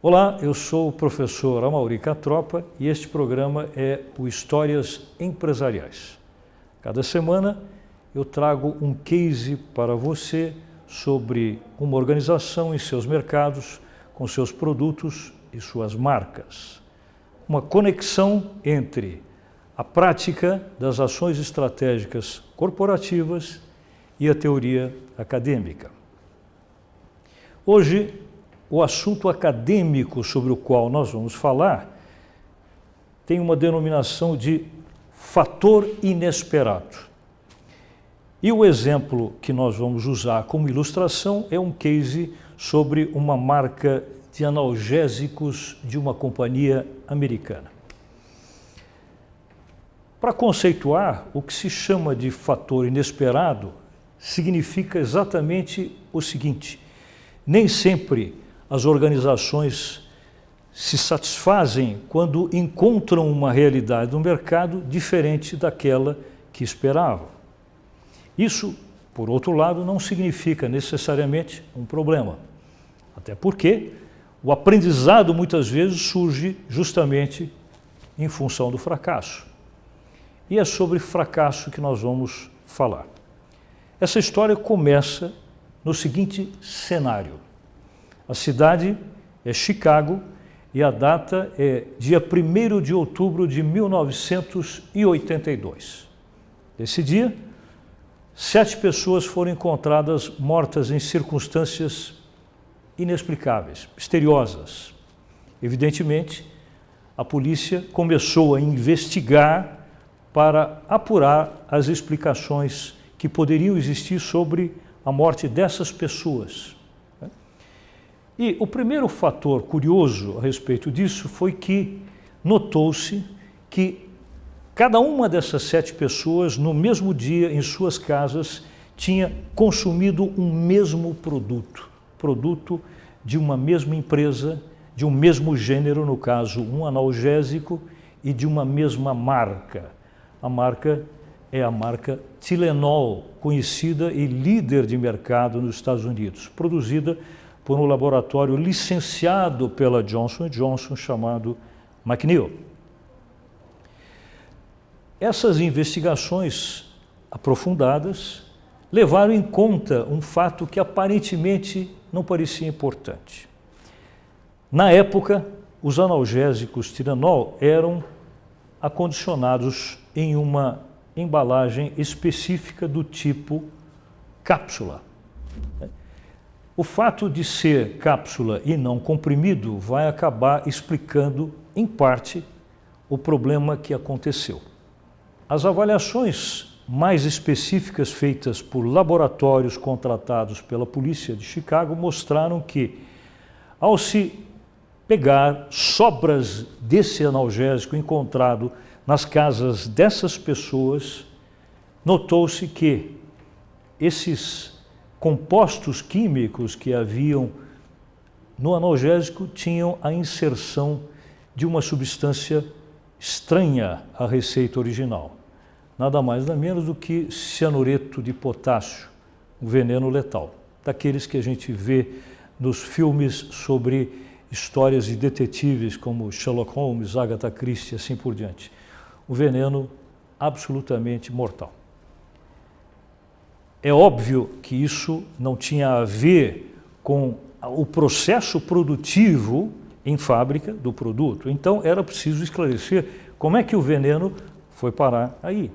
Olá, eu sou o professor Amaury Catropa e este programa é o Histórias Empresariais. Cada semana eu trago um case para você sobre uma organização em seus mercados, com seus produtos e suas marcas. Uma conexão entre a prática das ações estratégicas corporativas e a teoria acadêmica. Hoje, o assunto acadêmico sobre o qual nós vamos falar tem uma denominação de fator inesperado. E o exemplo que nós vamos usar como ilustração é um case sobre uma marca de analgésicos de uma companhia americana. Para conceituar, o que se chama de fator inesperado significa exatamente o seguinte: nem sempre as organizações se satisfazem quando encontram uma realidade no mercado diferente daquela que esperavam. Isso, por outro lado, não significa necessariamente um problema, até porque o aprendizado muitas vezes surge justamente em função do fracasso. E é sobre fracasso que nós vamos falar. Essa história começa no seguinte cenário. A cidade é Chicago e a data é dia 1º de outubro de 1982. Nesse dia, 7 pessoas foram encontradas mortas em circunstâncias inexplicáveis, misteriosas. Evidentemente, a polícia começou a investigar para apurar as explicações que poderiam existir sobre a morte dessas pessoas. E o primeiro fator curioso a respeito disso foi que notou-se que cada uma dessas 7 pessoas, no mesmo dia, em suas casas, tinha consumido um mesmo produto de uma mesma empresa, de um mesmo gênero, no caso, um analgésico, e de uma mesma marca. A marca é a marca Tylenol, conhecida e líder de mercado nos Estados Unidos, produzida por um laboratório licenciado pela Johnson & Johnson chamado McNeil. Essas investigações aprofundadas levaram em conta um fato que aparentemente não parecia importante. Na época, os analgésicos Tylenol eram acondicionados em uma embalagem específica do tipo cápsula. O fato de ser cápsula e não comprimido vai acabar explicando, em parte, o problema que aconteceu. As avaliações mais específicas feitas por laboratórios contratados pela polícia de Chicago mostraram que, ao se pegar sobras desse analgésico encontrado nas casas dessas pessoas, notou-se que esses compostos químicos que haviam no analgésico tinham a inserção de uma substância estranha à receita original. Nada mais nada menos do que cianureto de potássio, um veneno letal, daqueles que a gente vê nos filmes sobre histórias de detetives como Sherlock Holmes, Agatha Christie e assim por diante. Um veneno absolutamente mortal. É óbvio que isso não tinha a ver com o processo produtivo em fábrica do produto. Então, era preciso esclarecer como é que o veneno foi parar aí.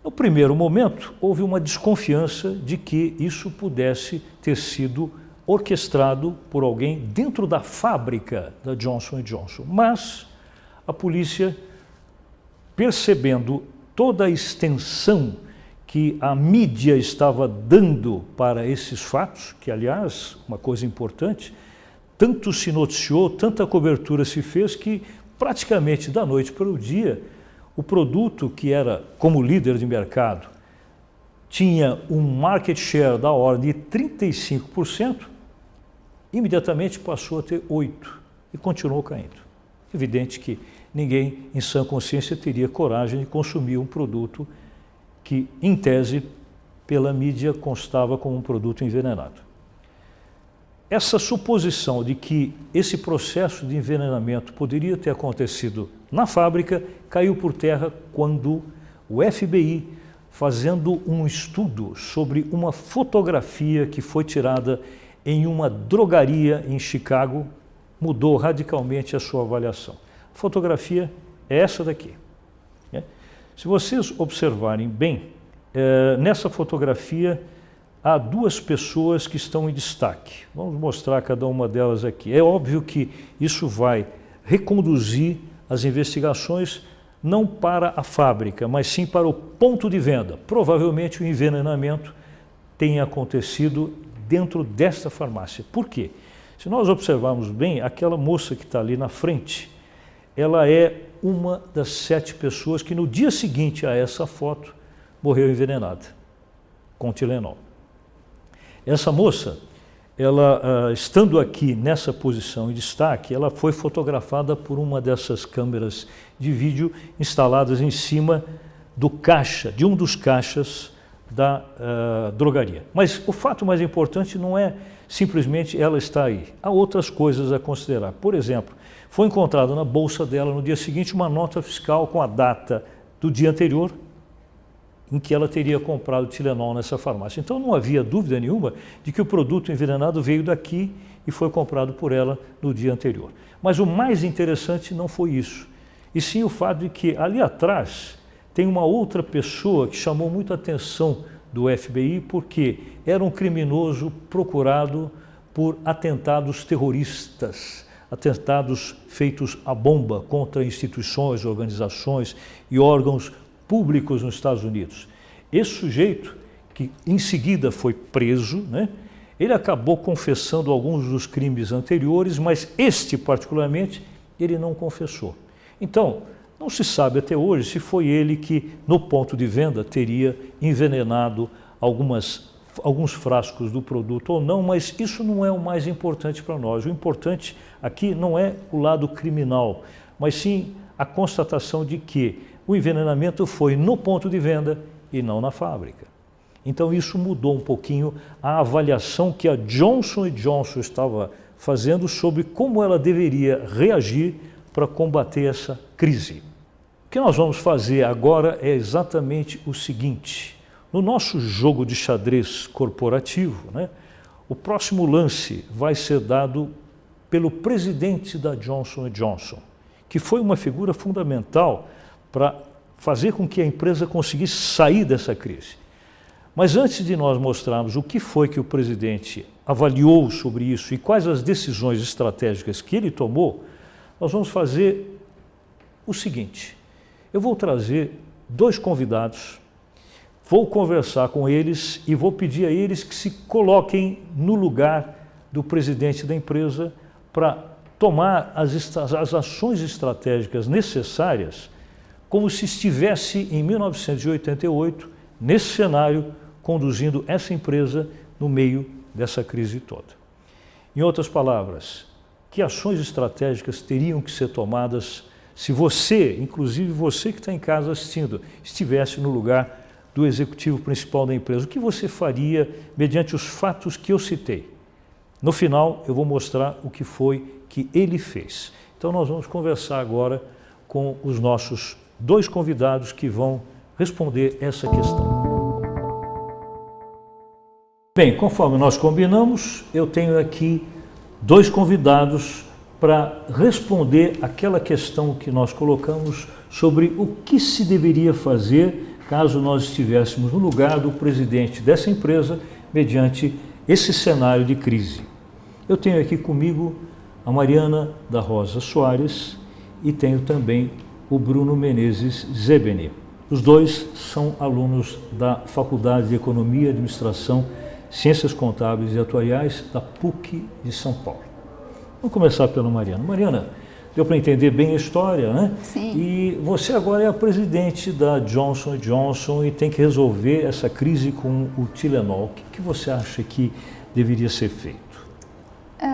No primeiro momento, houve uma desconfiança de que isso pudesse ter sido orquestrado por alguém dentro da fábrica da Johnson & Johnson. Mas a polícia, percebendo toda a extensão que a mídia estava dando para esses fatos, que, aliás, uma coisa importante, tanto se noticiou, tanta cobertura se fez, que praticamente da noite para o dia, o produto que era como líder de mercado tinha um market share da ordem de 35%, imediatamente passou a ter 8% e continuou caindo. Evidente que ninguém em sã consciência teria coragem de consumir um produto que, em tese, pela mídia, constava como um produto envenenado. essa suposição de que esse processo de envenenamento poderia ter acontecido na fábrica caiu por terra quando o FBI, fazendo um estudo sobre uma fotografia que foi tirada em uma drogaria em Chicago, mudou radicalmente a sua avaliação. A fotografia é essa daqui. Se vocês observarem bem, nessa fotografia há duas pessoas que estão em destaque. Vamos mostrar cada uma delas aqui. É óbvio que isso vai reconduzir as investigações não para a fábrica, mas sim para o ponto de venda. Provavelmente o envenenamento tenha acontecido dentro desta farmácia. Por quê? Se nós observarmos bem, aquela moça que está ali na frente, ela é uma das 7 pessoas que no dia seguinte a essa foto morreu envenenada com Tilenol. Essa moça, ela estando aqui nessa posição em destaque, ela foi fotografada por uma dessas câmeras de vídeo instaladas em cima do caixa, de um dos caixas da drogaria. Mas o fato mais importante não é simplesmente ela estar aí. Há outras coisas a considerar. Por exemplo, foi encontrada na bolsa dela no dia seguinte uma nota fiscal com a data do dia anterior em que ela teria comprado Tilenol nessa farmácia. Então não havia dúvida nenhuma de que o produto envenenado veio daqui e foi comprado por ela no dia anterior. Mas o mais interessante não foi isso, e sim o fato de que ali atrás tem uma outra pessoa que chamou muita atenção do FBI porque era um criminoso procurado por atentados terroristas, atentados feitos à bomba contra instituições, organizações e órgãos públicos nos Estados Unidos. Esse sujeito, que em seguida foi preso, ele acabou confessando alguns dos crimes anteriores, mas este particularmente ele não confessou. Então, não se sabe até hoje se foi ele que, no ponto de venda, teria envenenado alguns frascos do produto ou não, mas isso não é o mais importante para nós. O importante aqui não é o lado criminal, mas sim a constatação de que o envenenamento foi no ponto de venda e não na fábrica. Então isso mudou um pouquinho a avaliação que a Johnson & Johnson estava fazendo sobre como ela deveria reagir para combater essa crise. O que nós vamos fazer agora é exatamente o seguinte: no nosso jogo de xadrez corporativo, o próximo lance vai ser dado pelo presidente da Johnson & Johnson, que foi uma figura fundamental para fazer com que a empresa conseguisse sair dessa crise. Mas antes de nós mostrarmos o que foi que o presidente avaliou sobre isso e quais as decisões estratégicas que ele tomou, nós vamos fazer o seguinte: eu vou trazer 2 convidados, vou conversar com eles e vou pedir a eles que se coloquem no lugar do presidente da empresa para tomar as ações estratégicas necessárias como se estivesse em 1988, nesse cenário, conduzindo essa empresa no meio dessa crise toda. Em outras palavras, que ações estratégicas teriam que ser tomadas se você, inclusive você que está em casa assistindo, estivesse no lugar do executivo principal da empresa? O que você faria mediante os fatos que eu citei? No final, eu vou mostrar o que foi que ele fez. Então, nós vamos conversar agora com os nossos 2 convidados que vão responder essa questão. Bem, conforme nós combinamos, eu tenho aqui 2 convidados para responder aquela questão que nós colocamos sobre o que se deveria fazer caso nós estivéssemos no lugar do presidente dessa empresa mediante esse cenário de crise. Eu tenho aqui comigo a Mariana da Rosa Soares e tenho também o Bruno Menezes Zebeni. Os 2 são alunos da Faculdade de Economia, Administração, Ciências Contábeis e Atuariais da PUC de São Paulo. Vamos começar pela Mariana. Mariana, deu para entender bem a história, Sim. E você agora é a presidente da Johnson & Johnson e tem que resolver essa crise com o Tilenol. O que você acha que deveria ser feito?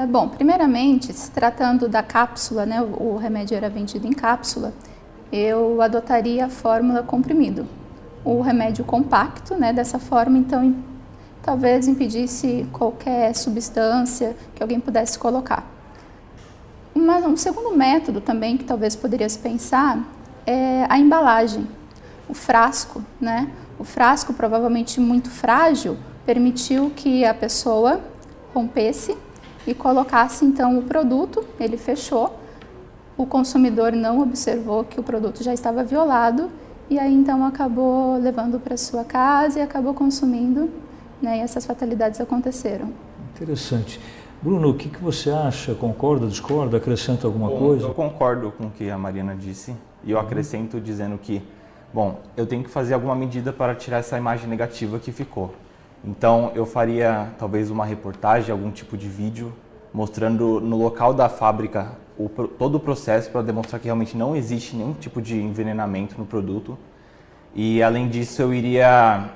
Bom, primeiramente, se tratando da cápsula, o remédio era vendido em cápsula, eu adotaria a fórmula comprimido. O remédio compacto, dessa forma, então, talvez impedisse qualquer substância que alguém pudesse colocar. Um segundo método também que talvez poderia se pensar é a embalagem, o frasco, né? O frasco, provavelmente muito frágil, permitiu que a pessoa rompesse e colocasse então o produto, ele fechou, o consumidor não observou que o produto já estava violado e aí então acabou levando para sua casa e acabou consumindo, né? E essas fatalidades aconteceram. Interessante. Bruno, o que você acha? Concorda, discorda, acrescenta alguma coisa? Eu concordo com o que a Mariana disse e eu acrescento dizendo que, bom, eu tenho que fazer alguma medida para tirar essa imagem negativa que ficou. Então, eu faria talvez uma reportagem, algum tipo de vídeo, mostrando no local da fábrica todo o processo para demonstrar que realmente não existe nenhum tipo de envenenamento no produto. E, além disso, eu iria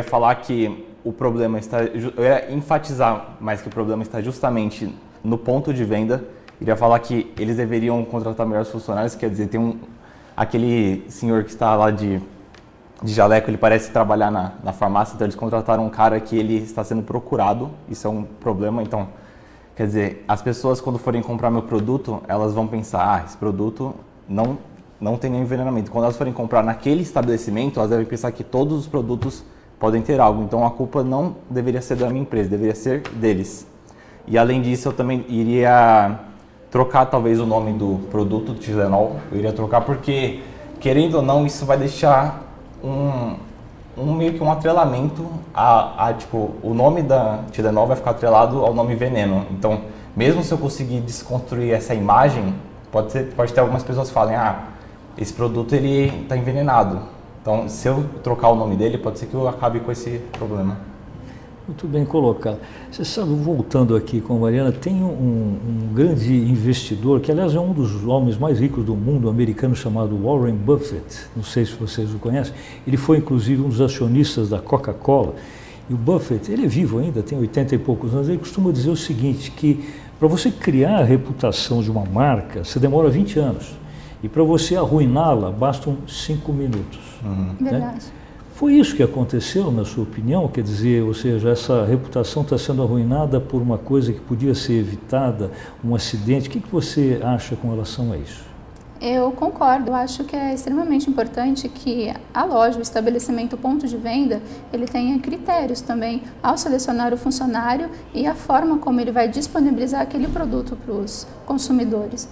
falar que o problema está... Eu ia enfatizar mais que o problema está justamente no ponto de venda. Iria falar que eles deveriam contratar melhores funcionários, quer dizer, tem aquele senhor que está lá de jaleco, ele parece trabalhar na farmácia, então eles contrataram um cara que ele está sendo procurado, isso é um problema, então, quer dizer, as pessoas quando forem comprar meu produto, elas vão pensar, esse produto não tem nenhum envenenamento. Quando elas forem comprar naquele estabelecimento, elas devem pensar que todos os produtos podem ter algo, então a culpa não deveria ser da minha empresa, deveria ser deles. E além disso, eu também iria trocar talvez o nome do produto Tilenol, eu iria trocar porque, querendo ou não, isso vai deixar meio que um atrelamento tipo, o nome da Tilenol vai ficar atrelado ao nome veneno. Então, mesmo se eu conseguir desconstruir essa imagem, pode ter algumas pessoas que falem, esse produto ele está envenenado. Então, se eu trocar o nome dele, pode ser que eu acabe com esse problema. Muito bem colocado. Você sabe, voltando aqui com a Mariana, tem um grande investidor, que aliás é um dos homens mais ricos do mundo, um americano chamado Warren Buffett, não sei se vocês o conhecem, ele foi inclusive um dos acionistas da Coca-Cola, e o Buffett, ele é vivo ainda, tem 80 e poucos anos, ele costuma dizer o seguinte, que para você criar a reputação de uma marca, você demora 20 anos, e para você arruiná-la, bastam 5 minutos. Verdade. Né? Foi isso que aconteceu, na sua opinião? Quer dizer, ou seja, essa reputação está sendo arruinada por uma coisa que podia ser evitada, um acidente. O que você acha com relação a isso? Eu concordo, eu acho que é extremamente importante que a loja, o estabelecimento, o ponto de venda, ele tenha critérios também ao selecionar o funcionário e a forma como ele vai disponibilizar aquele produto para os consumidores,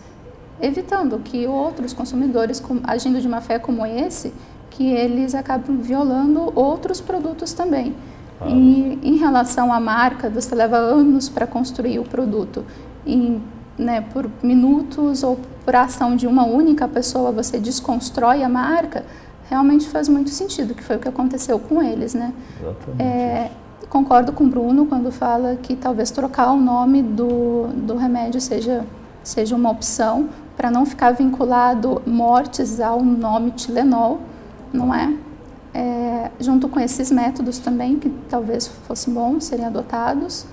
evitando que outros consumidores, agindo de má fé como esse, que eles acabam violando outros produtos também. E em relação à marca, você leva anos para construir o produto. Por minutos ou por ação de uma única pessoa, você desconstrói a marca, realmente faz muito sentido, que foi o que aconteceu com eles, né? Concordo com o Bruno quando fala que talvez trocar o nome do remédio seja uma opção, para não ficar vinculado mortes ao nome Tilenol, não é? Junto com esses métodos também, que talvez fossem bons serem adotados,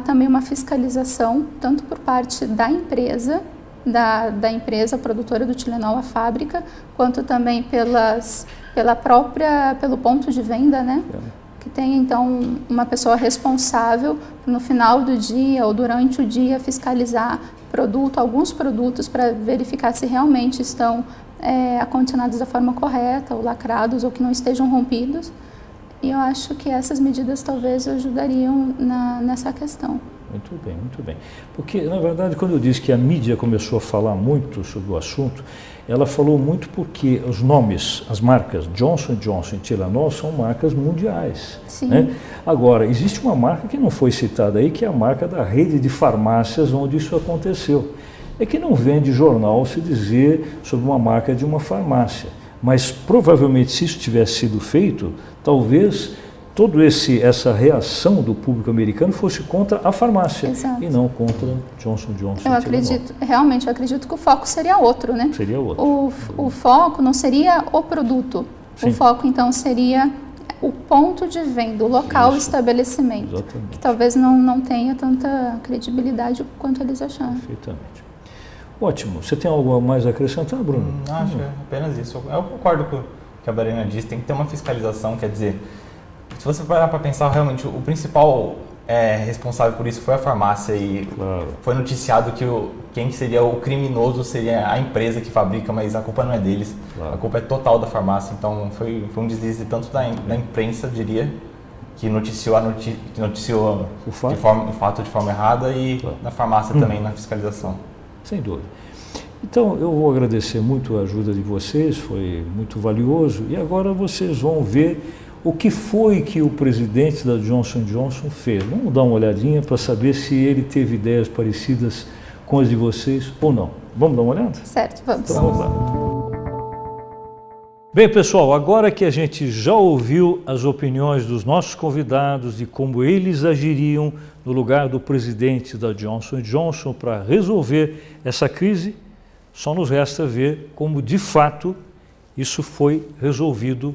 também uma fiscalização, tanto por parte da empresa, da empresa produtora do Tilenol, a fábrica, quanto também pelo ponto de venda, né? Que tem então uma pessoa responsável no final do dia ou durante o dia fiscalizar alguns produtos para verificar se realmente estão acondicionados da forma correta, ou lacrados, ou que não estejam rompidos. E eu acho que essas medidas talvez ajudariam nessa questão. Muito bem, muito bem. Porque, na verdade, quando eu disse que a mídia começou a falar muito sobre o assunto, ela falou muito porque os nomes, as marcas Johnson & Johnson e Tilenol são marcas mundiais. Sim. Né? Agora, existe uma marca que não foi citada aí, que é a marca da rede de farmácias onde isso aconteceu. É que não vende jornal se dizer sobre uma marca de uma farmácia. Mas, provavelmente, se isso tivesse sido feito, talvez toda essa reação do público americano fosse contra a farmácia. Exato. E não contra Johnson & Johnson. Eu acredito que o foco seria outro, né? Seria outro. O foco não seria o produto. Sim. O foco, então, seria o ponto de venda, o local, o estabelecimento. Exatamente. Que talvez não tenha tanta credibilidade quanto eles acharam. Perfeitamente. Ótimo. Você tem algo a mais a acrescentar, Bruno? Acho que é apenas isso. Eu concordo com o que a Mariana disse. Tem que ter uma fiscalização, quer dizer, você parar para pensar, realmente, o principal responsável por isso foi a farmácia e foi noticiado que quem seria o criminoso seria a empresa que fabrica, mas a culpa não é deles, a culpa é total da farmácia. Então foi um deslize tanto da imprensa, diria, que noticiou o fato de forma errada e da farmácia também na fiscalização. Sem dúvida. Então eu vou agradecer muito a ajuda de vocês, foi muito valioso, e agora vocês vão ver o que foi que o presidente da Johnson & Johnson fez. Vamos dar uma olhadinha para saber se ele teve ideias parecidas com as de vocês ou não. Vamos dar uma olhada? Certo, vamos. Então vamos lá. Bem, pessoal, agora que a gente já ouviu as opiniões dos nossos convidados de como eles agiriam no lugar do presidente da Johnson & Johnson para resolver essa crise, só nos resta ver como, de fato, isso foi resolvido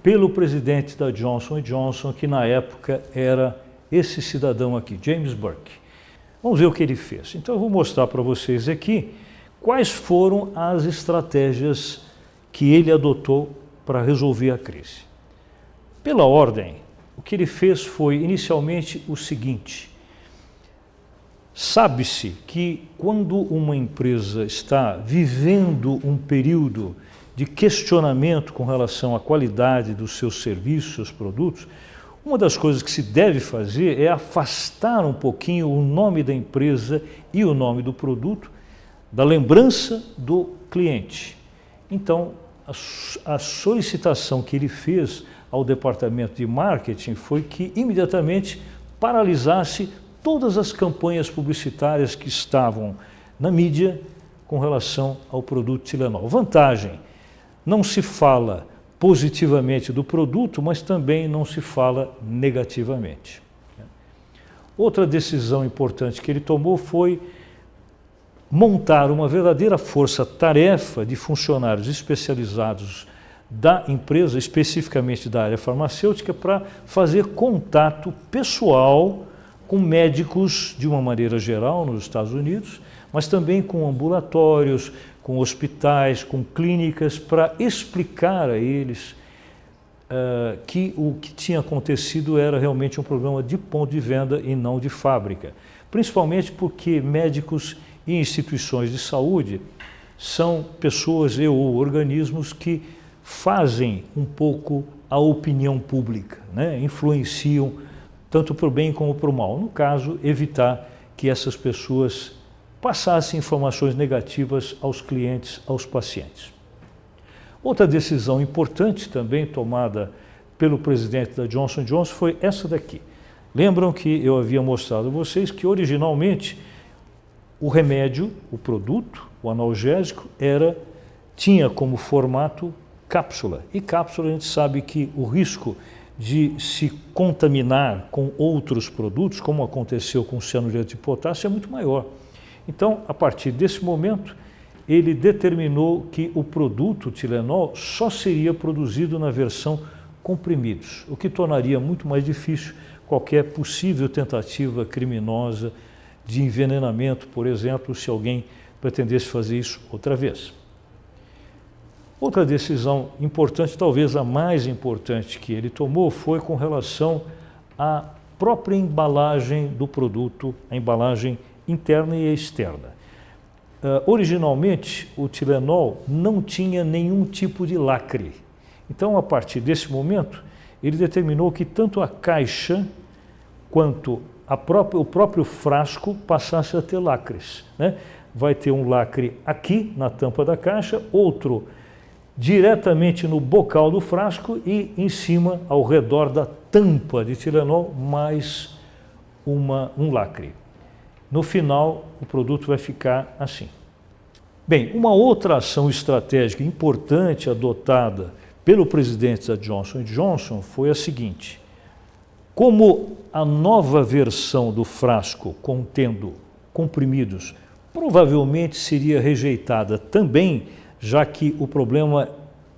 pelo presidente da Johnson & Johnson, que na época era esse cidadão aqui, James Burke. Vamos ver o que ele fez. Então eu vou mostrar para vocês aqui quais foram as estratégias que ele adotou para resolver a crise. Pela ordem, o que ele fez foi inicialmente o seguinte: sabe-se que quando uma empresa está vivendo um período de questionamento com relação à qualidade dos seus serviços, seus produtos, uma das coisas que se deve fazer é afastar um pouquinho o nome da empresa e o nome do produto da lembrança do cliente. Então, a solicitação que ele fez ao departamento de marketing foi que imediatamente paralisasse todas as campanhas publicitárias que estavam na mídia com relação ao produto Tilenol. Vantagem: não se fala positivamente do produto, mas também não se fala negativamente. Outra decisão importante que ele tomou foi montar uma verdadeira força-tarefa de funcionários especializados da empresa, especificamente da área farmacêutica, para fazer contato pessoal com médicos de uma maneira geral nos Estados Unidos, mas também com ambulatórios, com hospitais, com clínicas, para explicar a eles que o que tinha acontecido era realmente um problema de ponto de venda e não de fábrica. Principalmente porque médicos e instituições de saúde são pessoas ou organismos que fazem um pouco a opinião pública, né? Influenciam tanto para o bem como para o mal. No caso, evitar que essas pessoas passassem informações negativas aos clientes, aos pacientes. Outra decisão importante também tomada pelo presidente da Johnson & Johnson foi essa daqui. Lembram que eu havia mostrado a vocês que originalmente o remédio, o produto, o analgésico, tinha como formato cápsula. E cápsula a gente sabe que o risco de se contaminar com outros produtos, como aconteceu com o cianureto de potássio, é muito maior. Então, a partir desse momento, ele determinou que o produto Tilenol só seria produzido na versão comprimidos, o que tornaria muito mais difícil qualquer possível tentativa criminosa de envenenamento, por exemplo, se alguém pretendesse fazer isso outra vez. Outra decisão importante, talvez a mais importante que ele tomou, foi com relação à própria embalagem do produto, a embalagem interna e externa. Originalmente, o Tilenol não tinha nenhum tipo de lacre. Então, a partir desse momento, ele determinou que tanto a caixa quanto o próprio frasco passasse a ter lacres, né? Vai ter um lacre aqui na tampa da caixa, outro diretamente no bocal do frasco e em cima, ao redor da tampa de Tilenol, mais um lacre. No final, o produto vai ficar assim. Bem, uma outra ação estratégica importante adotada pelo presidente da Johnson & Johnson foi a seguinte: como a nova versão do frasco contendo comprimidos provavelmente seria rejeitada também, já que o problema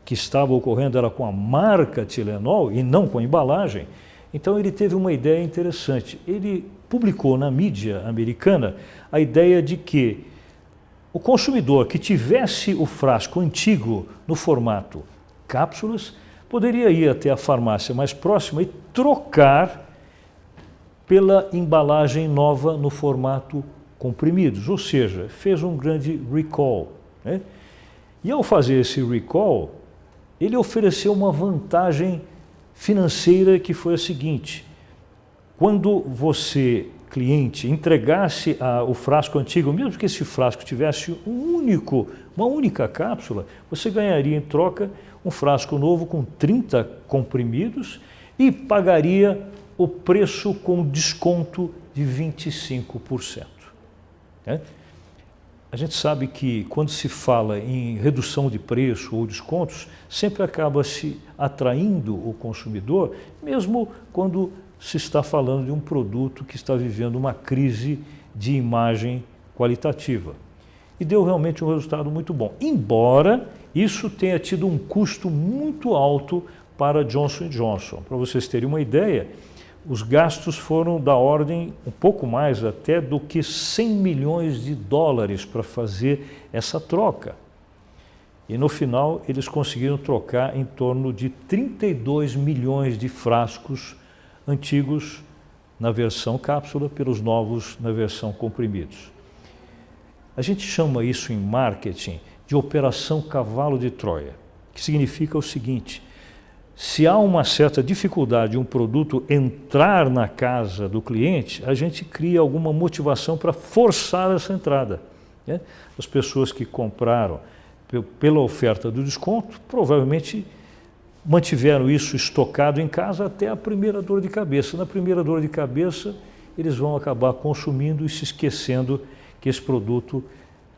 que estava ocorrendo era com a marca Tilenol e não com a embalagem, então ele teve uma ideia interessante. Ele publicou na mídia americana a ideia de que o consumidor que tivesse o frasco antigo no formato cápsulas poderia ir até a farmácia mais próxima e trocar pela embalagem nova no formato comprimidos, ou seja, fez um grande recall, né? E ao fazer esse recall, ele ofereceu uma vantagem financeira que foi a seguinte: quando você, cliente, entregasse o frasco antigo, mesmo que esse frasco tivesse uma única cápsula, você ganharia em troca um frasco novo com 30 comprimidos e pagaria o preço com desconto de 25%. Né? A gente sabe que quando se fala em redução de preço ou descontos, sempre acaba se atraindo o consumidor, mesmo quando se está falando de um produto que está vivendo uma crise de imagem qualitativa. E deu realmente um resultado muito bom, embora isso tenha tido um custo muito alto para Johnson & Johnson. Para vocês terem uma ideia, os gastos foram da ordem um pouco mais até do que 100 milhões de dólares para fazer essa troca. E no final eles conseguiram trocar em torno de 32 milhões de frascos antigos na versão cápsula pelos novos na versão comprimidos. A gente chama isso em marketing de operação cavalo de Troia, que significa o seguinte: se há uma certa dificuldade de um produto entrar na casa do cliente, a gente cria alguma motivação para forçar essa entrada, né? As pessoas que compraram pela oferta do desconto provavelmente mantiveram isso estocado em casa até a primeira dor de cabeça. Na primeira dor de cabeça, eles vão acabar consumindo e se esquecendo que esse produto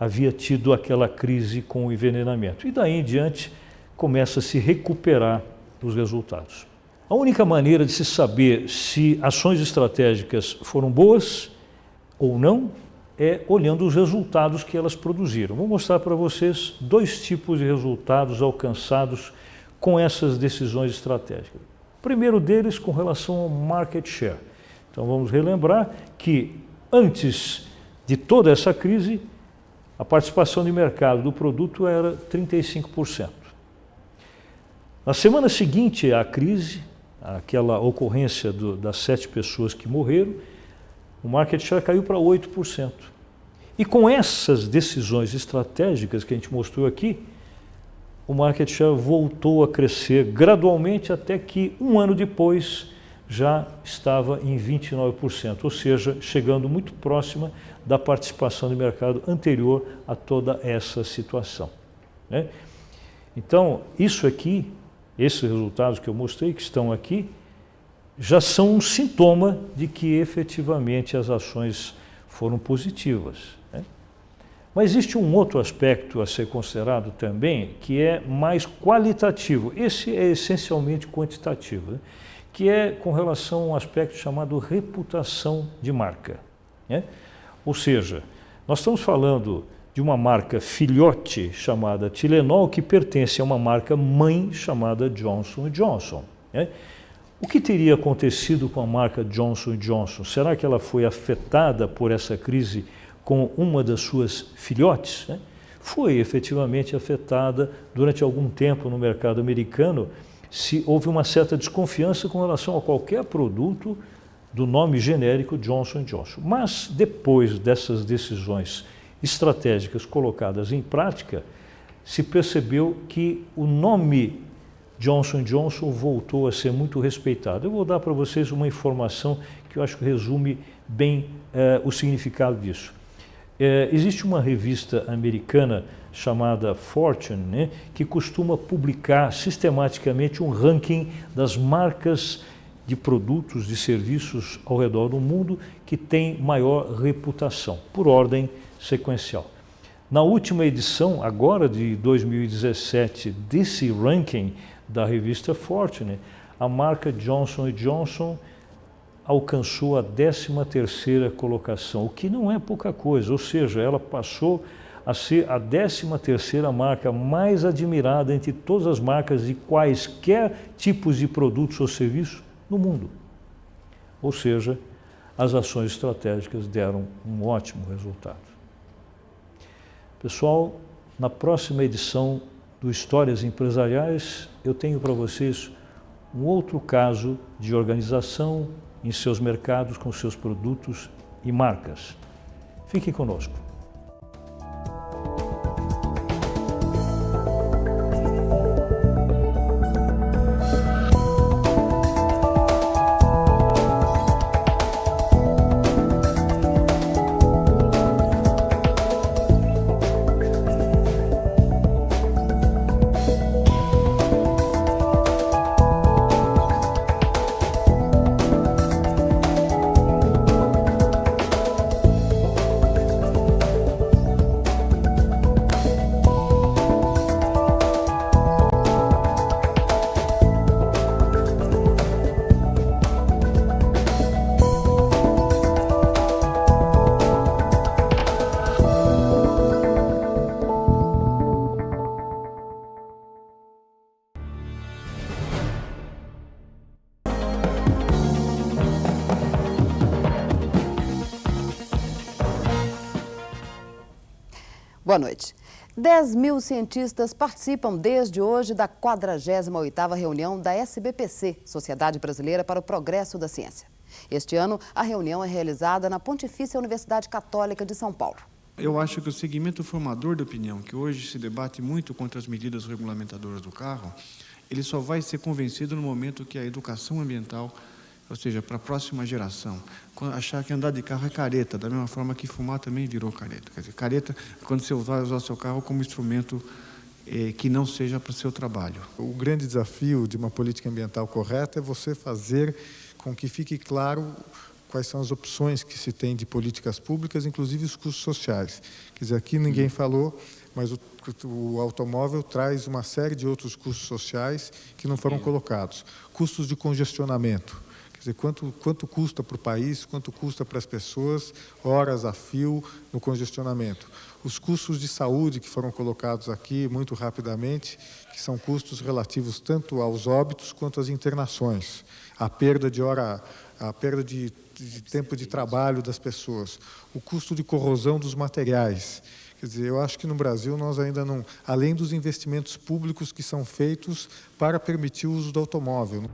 havia tido aquela crise com o envenenamento. E daí em diante começa a se recuperar os resultados. A única maneira de se saber se ações estratégicas foram boas ou não é olhando os resultados que elas produziram. Vou mostrar para vocês dois tipos de resultados alcançados com essas decisões estratégicas. O primeiro deles com relação ao market share. Então vamos relembrar que antes de toda essa crise, a participação de mercado do produto era 35%. Na semana seguinte à crise, aquela ocorrência das 7 pessoas que morreram, o market share caiu para 8%. E com essas decisões estratégicas que a gente mostrou aqui, o market share voltou a crescer gradualmente até que um ano depois já estava em 29%, ou seja, chegando muito próxima da participação de mercado anterior a toda essa situação, né? Então, isso aqui, esses resultados que eu mostrei, que estão aqui, já são um sintoma de que efetivamente as ações foram positivas, né? Mas existe um outro aspecto a ser considerado também, que é mais qualitativo. Esse é essencialmente quantitativo, né? Que é com relação a um aspecto chamado reputação de marca, né? Ou seja, nós estamos falando de uma marca filhote chamada Tylenol, que pertence a uma marca mãe chamada Johnson & Johnson, né? O que teria acontecido com a marca Johnson & Johnson? Será que ela foi afetada por essa crise com uma das suas filhotes, né? Foi efetivamente afetada durante algum tempo no mercado americano. Se houve uma certa desconfiança com relação a qualquer produto do nome genérico Johnson & Johnson. Mas depois dessas decisões estratégicas colocadas em prática, se percebeu que o nome Johnson & Johnson voltou a ser muito respeitado. Eu vou dar para vocês uma informação que eu acho que resume bem o significado disso. Existe uma revista americana chamada Fortune, né, que costuma publicar sistematicamente um ranking das marcas de produtos, de serviços ao redor do mundo que tem maior reputação, por ordem sequencial. Na última edição, agora de 2017, desse ranking da revista Fortune, a marca Johnson & Johnson alcançou a 13ª colocação, o que não é pouca coisa, ou seja, ela passou a ser a 13ª marca mais admirada entre todas as marcas de quaisquer tipos de produtos ou serviços no mundo. Ou seja, as ações estratégicas deram um ótimo resultado. Pessoal, na próxima edição do Histórias Empresariais, eu tenho para vocês um outro caso de organização em seus mercados com seus produtos e marcas. Fiquem conosco. Boa noite. 10.000 cientistas participam desde hoje da 48ª reunião da SBPC, Sociedade Brasileira para o Progresso da Ciência. Este ano, a reunião é realizada na Pontifícia Universidade Católica de São Paulo. Eu acho que o segmento formador de opinião, que hoje se debate muito contra as medidas regulamentadoras do carro, ele só vai ser convencido no momento que a educação ambiental, ou seja, para a próxima geração, achar que andar de carro é careta, da mesma forma que fumar também virou careta. Quer dizer, careta é quando você vai usar o seu carro como instrumento que não seja para o seu trabalho. O grande desafio de uma política ambiental correta é você fazer com que fique claro quais são as opções que se tem de políticas públicas, inclusive os custos sociais. Quer dizer, aqui ninguém falou, mas o automóvel traz uma série de outros custos sociais que não foram colocados. Custos de congestionamento. Quer dizer, quanto custa para o país, quanto custa para as pessoas, horas a fio no congestionamento. Os custos de saúde que foram colocados aqui muito rapidamente, que são custos relativos tanto aos óbitos quanto às internações, a perda de hora, a perda de tempo de trabalho das pessoas, o custo de corrosão dos materiais. Quer dizer, eu acho que no Brasil nós ainda não, além dos investimentos públicos que são feitos para permitir o uso do automóvel.